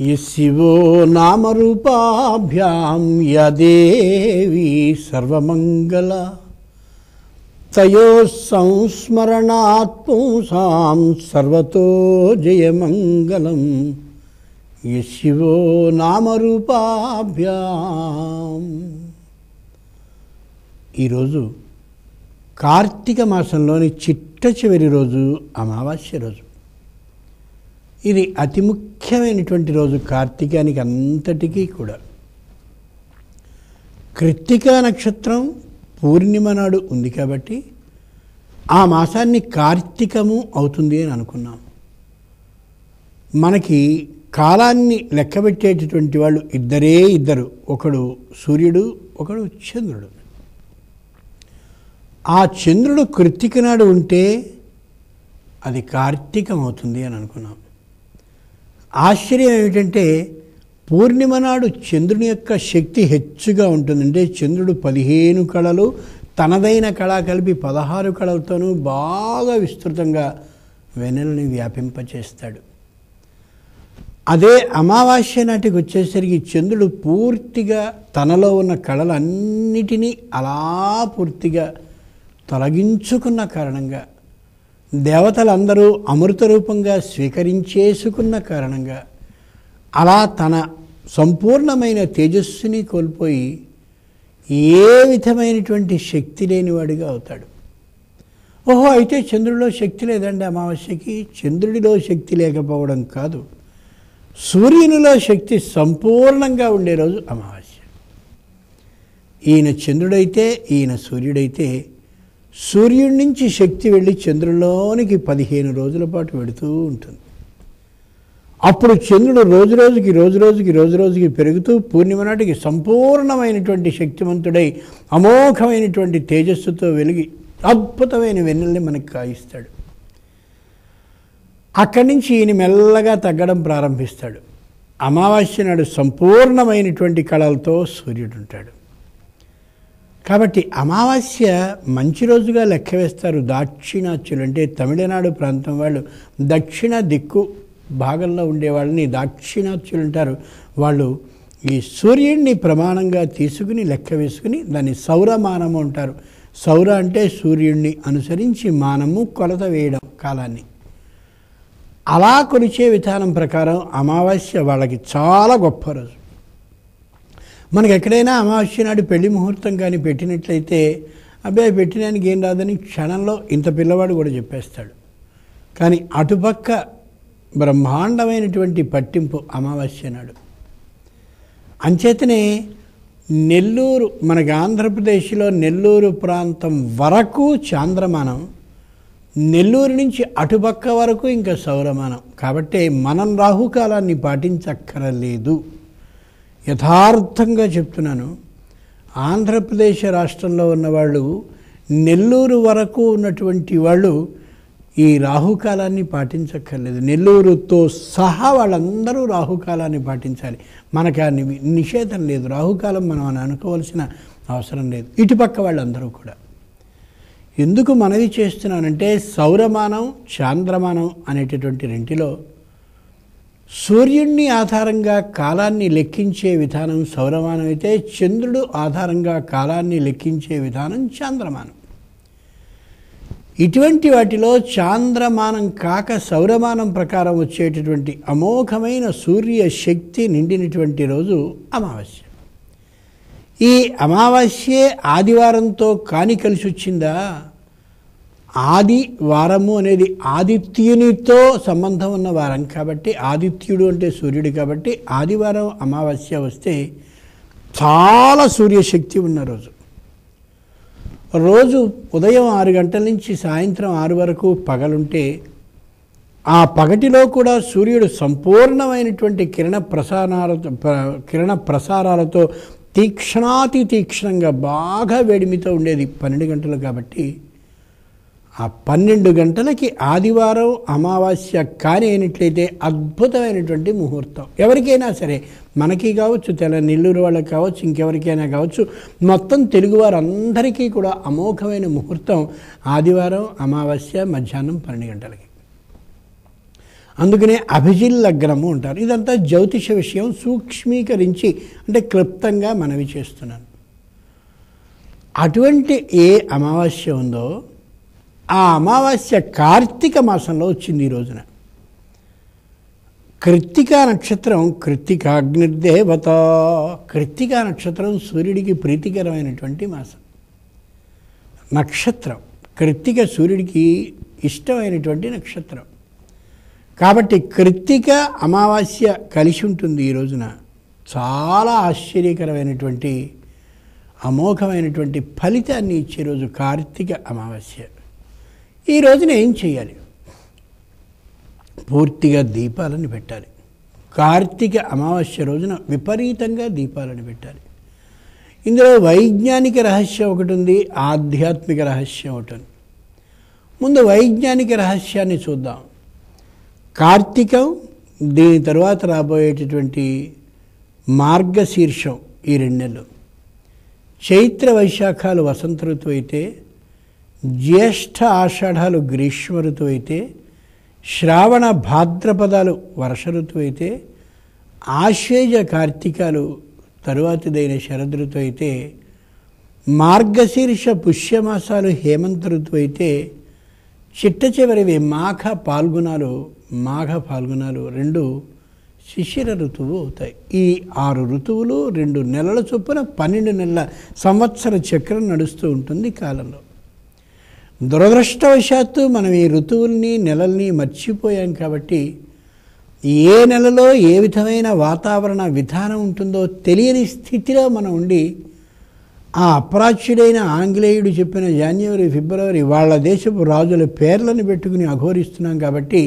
యశివో నామరూపాభ్యాం yeah దేవీ సర్వమంగళ తయో సంస్మరణాత్ పుంసాం సర్వతో జయమంగళం. యశివో నామరూపాభ్యాం. ఈరోజు కార్తీక మాసంలోని చిట్ట చివరి రోజు అమావాస్య రోజు. ఇది అతి ముఖ్యమైనటువంటి రోజు కార్తీకానికి అంతటికీ కూడా. కృత్తికా నక్షత్రం పూర్ణిమ నాడు ఉంది కాబట్టి ఆ మాసాన్ని కార్తీకము అవుతుంది అని అనుకున్నాం. మనకి కాలాన్ని లెక్కబెట్టేటటువంటి వాళ్ళు ఇద్దరు, ఒకడు సూర్యుడు, ఒకడు చంద్రుడు. ఆ చంద్రుడు కృత్తిక నాడు ఉంటే అది కార్తీకం అవుతుంది అని అనుకున్నాం. ఆశ్చర్యం ఏమిటంటే పూర్ణిమ నాడు చంద్రుని యొక్క శక్తి హెచ్చుగా ఉంటుందంటే చంద్రుడు 15 కళలు తనదైన కళ కలిపి 16 కళలతోనూ బాగా విస్తృతంగా వెన్నెలని వ్యాపింపచేస్తాడు. అదే అమావాస్య నాటికి వచ్చేసరికి చంద్రుడు పూర్తిగా తనలో ఉన్న కళలన్నిటినీ అలా పూర్తిగా తొలగించుకున్న కారణంగా, దేవతలందరూ అమృత రూపంగా స్వీకరించేసుకున్న కారణంగా అలా తన సంపూర్ణమైన తేజస్సుని కోల్పోయి ఏ విధమైనటువంటి శక్తి లేనివాడిగా అవుతాడు. ఓహో, అయితే చంద్రుడిలో శక్తి లేదండి అమావాస్యకి. చంద్రుడిలో శక్తి లేకపోవడం కాదు, సూర్యునిలో శక్తి సంపూర్ణంగా ఉండే రోజు అమావాస్య. ఈయన చంద్రుడైతే, ఈయన సూర్యుడైతే సూర్యుడి నుంచి శక్తి వెళ్ళి చంద్రుల్లోనికి 15 రోజుల పాటు వెళుతూ ఉంటుంది. అప్పుడు చంద్రుడు రోజు రోజుకి పెరుగుతూ పూర్ణిమ నాటికి సంపూర్ణమైనటువంటి శక్తివంతుడై అమోఘమైనటువంటి తేజస్సుతో వెలిగి అద్భుతమైన వెన్నెల్ని మనకు కాయిస్తాడు. అక్కడి నుంచి ఈయన మెల్లగా తగ్గడం ప్రారంభిస్తాడు. అమావాస్య నాడు సంపూర్ణమైనటువంటి కళలతో సూర్యుడు ఉంటాడు. కాబట్టి అమావాస్య మంచి రోజుగా లెక్క వేస్తారు దాక్షిణాత్యులు. అంటే తమిళనాడు ప్రాంతం వాళ్ళు దక్షిణ దిక్కు భాగంలో ఉండేవాళ్ళని దాక్షిణాత్యులు అంటారు. వాళ్ళు ఈ సూర్యుడిని ప్రమాణంగా తీసుకుని లెక్క వేసుకుని దాన్ని సౌరమానము అంటారు. సౌర అంటే సూర్యుడిని అనుసరించి, మానము కొలత వేయడం కాలాన్ని. అలా కొలిచే విధానం ప్రకారం అమావాస్య వాళ్ళకి చాలా గొప్ప రోజు. మనకి ఎక్కడైనా అమావాస్య నాడు పెళ్లి ముహూర్తం కానీ పెట్టినట్లయితే అబ్బాయి పెట్టినానికి ఏం రాదని క్షణంలో ఇంత పిల్లవాడు కూడా చెప్పేస్తాడు. కానీ అటుపక్క బ్రహ్మాండమైనటువంటి పట్టింపు అమావాస్య నాడు. అంచేతనే నెల్లూరు, మనకి ఆంధ్రప్రదేశ్లో నెల్లూరు ప్రాంతం వరకు చాంద్రమానం, నెల్లూరు నుంచి అటుపక్క వరకు ఇంకా సౌరమానం. కాబట్టి మనం రాహుకాలాన్ని పాటించక్కరలేదు. యథార్థంగా చెప్తున్నాను, ఆంధ్రప్రదేశ్ రాష్ట్రంలో ఉన్నవాళ్ళు నెల్లూరు వరకు ఉన్నటువంటి వాళ్ళు ఈ రాహుకాలాన్ని పాటించక్కర్లేదు. నెల్లూరుతో సహా వాళ్ళందరూ రాహుకాలాన్ని పాటించాలి. మనకు ఆ నిషేధం లేదు, రాహుకాలం మనం అని అనుకోవాల్సిన అవసరం లేదు. ఇటుపక్క వాళ్ళందరూ కూడా. ఎందుకు మనవి చేస్తున్నానంటే సౌరమానం, చాంద్రమానం అనేటటువంటి రెంటిలో సూర్యుడిని ఆధారంగా కాలాన్ని లెక్కించే విధానం సౌరమానం అయితే, చంద్రుడు ఆధారంగా కాలాన్ని లెక్కించే విధానం చాంద్రమానం. ఇటువంటి వాటిలో చాంద్రమానం కాక సౌరమానం ప్రకారం వచ్చేటటువంటి అమోఘమైన సూర్య శక్తి నిండినటువంటి రోజు అమావాస్య. ఈ అమావాస్యే ఆదివారంతో కాని కలిసి వచ్చిందా? ఆది వారము అనేది ఆదిత్యునితో సంబంధం ఉన్న వారం కాబట్టి, ఆదిత్యుడు అంటే సూర్యుడు కాబట్టి ఆదివారం అమావాస్య వస్తే చాలా సూర్యశక్తి ఉన్న రోజు. రోజు ఉదయం 6 గంటల నుంచి సాయంత్రం 6 వరకు పగలుంటే ఆ పగటిలో కూడా సూర్యుడు సంపూర్ణమైనటువంటి కిరణ ప్రసారాలతో తీక్షణాతి తీక్షణంగా బాగా వేడిమితో ఉండేది 12 గంటలు. కాబట్టి ఆ 12 గంటలకి ఆదివారం అమావాస్య కాని అయినట్లయితే అద్భుతమైనటువంటి ముహూర్తం. ఎవరికైనా సరే, మనకి కావచ్చు, నెల్లూరు వాళ్ళకి కావచ్చు, ఇంకెవరికైనా కావచ్చు, మొత్తం తెలుగువారందరికీ కూడా అమోఘమైన ముహూర్తం ఆదివారం అమావాస్య మధ్యాహ్నం 12 గంటలకి. అందుకనే అభిజిల్ లగ్నము అంటారు. ఇదంతా జ్యోతిష విషయం సూక్ష్మీకరించి అంటే క్లుప్తంగా మనవి చేస్తున్నాను. అటువంటి ఏ అమావాస్య ఉందో ఆ అమావాస్య కార్తీక మాసంలో వచ్చింది. ఈ రోజున కృత్తికా నక్షత్రం, కృత్తికాగ్నిర్దేవత. కృత్తికా నక్షత్రం సూర్యుడికి ప్రీతికరమైనటువంటి మాసం నక్షత్రం. కృత్తిక సూర్యుడికి ఇష్టమైనటువంటి నక్షత్రం కాబట్టి కృత్తిక అమావాస్య కలిసి ఉంటుంది. ఈ రోజున చాలా ఆశ్చర్యకరమైనటువంటి అమోఘమైనటువంటి ఫలితాన్ని ఇచ్చే రోజు కార్తీక అమావాస్య. ఈ రోజున ఏం చేయాలి? పూర్తిగా దీపాలను పెట్టాలి. కార్తీక అమావాస్య రోజున విపరీతంగా దీపాలను పెట్టాలి. ఇందులో వైజ్ఞానిక రహస్యం ఒకటి ఉంది, ఆధ్యాత్మిక రహస్యం ఒకటి ఉంది. ముందు వైజ్ఞానిక రహస్యాన్ని చూద్దాం. కార్తీకం, దీని తరువాత రాబోయేటటువంటి మార్గశీర్షం, ఈ 2 నెలలు. చైత్ర వైశాఖాలు వసంత ఋతువు అయితే, జ్యేష్ఠ ఆషాఢాలు గ్రీష్మ ఋతువు అయితే, శ్రావణ భాద్రపదాలు వర్ష ఋతువు అయితే, ఆశ్వేజ కార్తీకాలు తరువాతిదైన శరద్ ఋతువు అయితే, మార్గశీర్ష పుష్యమాసాలు హేమంత ఋతువు అయితే, చిట్ట చివరివి మాఘ పాల్గుణాలు 2 శిశిర ఋతువు అవుతాయి. ఈ 6 ఋతువులు 2 నెలల చొప్పున 12 నెలల సంవత్సర చక్రం నడుస్తూ ఉంటుంది కాలంలో. దురదృష్టవశాత్తు మనం ఈ ఋతువుల్ని నెలల్ని మర్చిపోయాం. కాబట్టి ఏ నెలలో ఏ విధమైన వాతావరణ విధానం ఉంటుందో తెలియని స్థితిలో మనం ఉండి ఆ అప్రాచ్యుడైన ఆంగ్లేయుడు చెప్పిన జనవరి, ఫిబ్రవరి వాళ్ళ దేశపు రాజుల పేర్లను పెట్టుకుని అఘోరిస్తున్నాం. కాబట్టి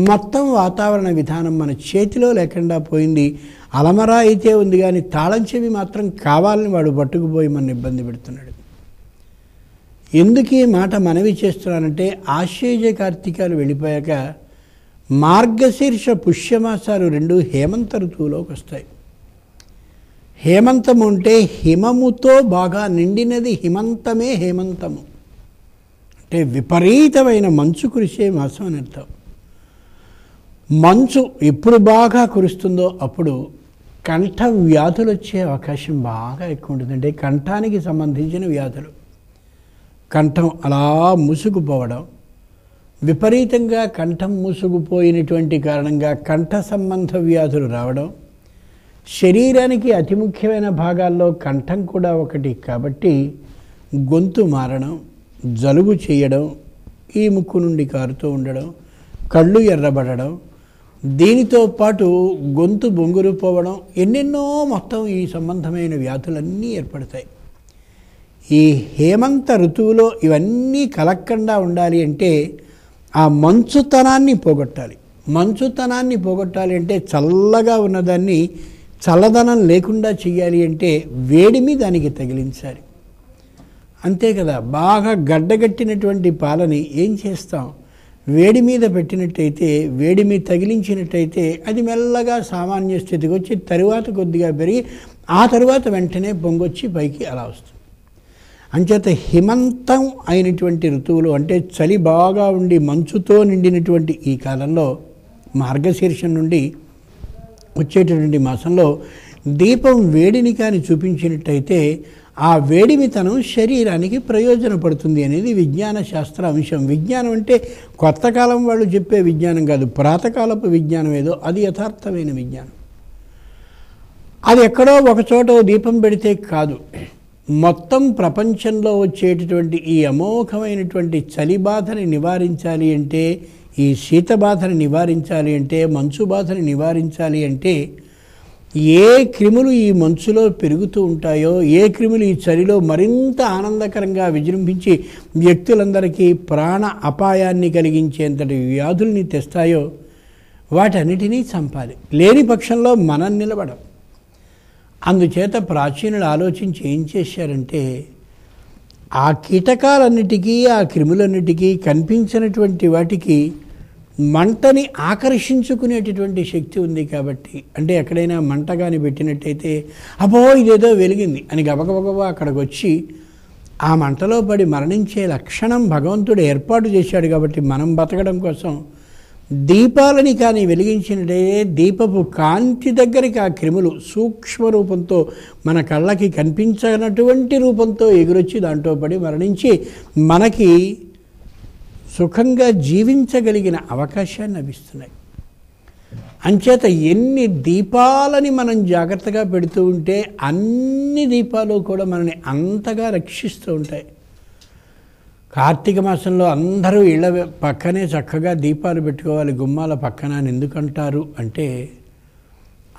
మొత్తం వాతావరణ విధానం మన చేతిలో లేకుండా పోయింది. అలమరా అయితే ఉంది కానీ తాళం చెవి మాత్రం కావాలని వాడు పట్టుకుపోయి మన ఇబ్బంది పెడుతున్నాడు. ఎందుకు ఈ మాట మనవి చేస్తున్నానంటే, ఆశ్వేజ కార్తీకాలు వెళ్ళిపోయాక మార్గశీర్ష పుష్యమాసాలు 2 హేమంత ఋతువులోకి వస్తాయి. హేమంతము అంటే హిమముతో బాగా నిండినది, హిమంతమే హేమంతము అంటే విపరీతమైన మంచు కురిసే మాసం అని అర్థం. మంచు ఎప్పుడు బాగా కురుస్తుందో అప్పుడు కంఠ వ్యాధులు వచ్చే అవకాశం బాగా ఎక్కువ ఉంటుంది. అంటే కంఠానికి సంబంధించిన వ్యాధులు, కంఠం అలా మూసుకుపోవడం, విపరీతంగా కంఠం మూసుకుపోయినటువంటి కారణంగా కంఠ సంబంధ వ్యాధులు రావడం, శరీరానికి అతి ముఖ్యమైన భాగాల్లో కంఠం కూడా ఒకటి కాబట్టి గొంతు మారడం, జలుబు చేయడం, ఈ ముక్కు నుండి కారుతూ ఉండడం, కళ్ళు ఎర్రబడడం, దీనితో పాటు గొంతు బొంగురుపోవడం, ఎన్నెన్నో మొత్తం ఈ సంబంధమైన వ్యాధులన్నీ ఏర్పడతాయి. ఈ హేమంత ఋతువులో ఇవన్నీ కలక్కండా ఉండాలి అంటే ఆ మంచుతనాన్ని పోగొట్టాలి. మంచుతనాన్ని పోగొట్టాలి అంటే చల్లగా ఉన్నదాన్ని చల్లదనం లేకుండా చేయాలి అంటే వేడిమి దానికి తగిలించాలి. అంతే కదా. బాగా గడ్డగట్టినటువంటి పాలని ఏం చేస్తాం? వేడి మీద పెట్టినట్టయితే, వేడిమి తగిలించినట్టయితే అది మెల్లగా సామాన్య స్థితికి వచ్చి తరువాత కొద్దిగా పెరిగి ఆ తరువాత వెంటనే పొంగొచ్చి పైకి అలా వస్తుంది. అంచేత హిమంతం అయినటువంటి ఋతువులు అంటే చలి బాగా ఉండి మంచుతో నిండినటువంటి ఈ కాలంలో మార్గశీర్షం నుండి వచ్చేటటువంటి మాసంలో దీపం వేడిని కానీ చూపించినట్టయితే ఆ వేడిమితనం శరీరానికి ప్రయోజనపడుతుంది అనేది విజ్ఞాన శాస్త్ర అంశం. విజ్ఞానం అంటే కొత్త కాలం వాళ్ళు చెప్పే విజ్ఞానం కాదు, ప్రాతకాలపు విజ్ఞానం ఏదో అది యథార్థమైన విజ్ఞానం. అది ఎక్కడో ఒకచోట దీపం పెడితే కాదు, మొత్తం ప్రపంచంలో వచ్చేటటువంటి ఈ అమోఘమైనటువంటి చలి బాధని నివారించాలి అంటే, ఈ శీత బాధని నివారించాలి అంటే, మంచు బాధని నివారించాలి అంటే ఏ క్రిములు ఈ మంచులో పెరుగుతూ ఉంటాయో, ఏ క్రిములు ఈ చలిలో మరింత ఆనందకరంగా విజృంభించి వ్యక్తులందరికీ ప్రాణ అపాయాన్ని కలిగించేంతటి వ్యాధుల్ని తెస్తాయో వాటన్నిటినీ చంపాలి. లేని పక్షంలో మనం నిలబడం. అందుచేత ప్రాచీనులు ఆలోచించి ఏం చేశారంటే ఆ కీటకాలన్నిటికీ, ఆ క్రిములన్నిటికీ, కనిపించినటువంటి వాటికి మంటని ఆకర్షించుకునేటటువంటి శక్తి ఉంది. కాబట్టి అంటే ఎక్కడైనా మంట కానీ పెట్టినట్టయితే అబ్బో ఇదేదో వెలిగింది అని గబగబగబా అక్కడికి వచ్చి ఆ మంటలో పడి మరణించే లక్షణం భగవంతుడు ఏర్పాటు చేశాడు. కాబట్టి మనం బతకడం కోసం దీపాలని కానీ వెలిగించినట్టే దీపపు కాంతి దగ్గరికి ఆ క్రిములు సూక్ష్మ రూపంతో మన కళ్ళకి కనిపించనటువంటి రూపంతో ఎగురొచ్చి దాంట్లో పడి మరణించి మనకి సుఖంగా జీవించగలిగిన అవకాశాన్ని లభిస్తున్నాయి. అంచేత ఎన్ని దీపాలని మనం జాగ్రత్తగా పెడుతూ ఉంటే అన్ని దీపాలు కూడా మనని అంతగా రక్షిస్తూ ఉంటాయి. కార్తీక మాసంలో అందరూ ఇళ్ళ పక్కనే చక్కగా దీపాలు పెట్టుకోవాలి గుమ్మాల పక్కన అని ఎందుకంటారు అంటే,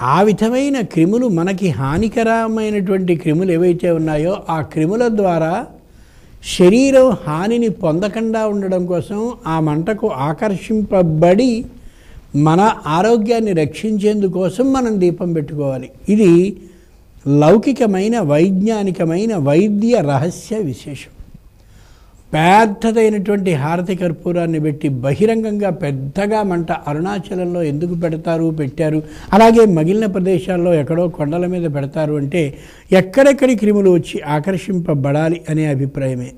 ఆ విధమైన క్రిములు మనకి హానికరమైనటువంటి క్రిములు ఏవైతే ఉన్నాయో ఆ క్రిముల ద్వారా శరీరం హానిని పొందకుండా ఉండడం కోసం ఆ మంటకు ఆకర్షింపబడి మన ఆరోగ్యాన్ని రక్షించేందుకోసం మనం దీపం పెట్టుకోవాలి. ఇది లౌకికమైన వైజ్ఞానికమైన వైద్య రహస్య విశేషం. పెద్దదైనటువంటి హారతి కర్పూరాన్ని పెట్టి బహిరంగంగా పెద్దగా మంట అరుణాచలంలో ఎందుకు పెట్టారు, అలాగే మిగిలిన ప్రదేశాల్లో ఎక్కడో కొండల మీద పెడతారు అంటే ఎక్కడెక్కడి క్రిములు వచ్చి ఆకర్షింపబడాలి అనే అభిప్రాయమే.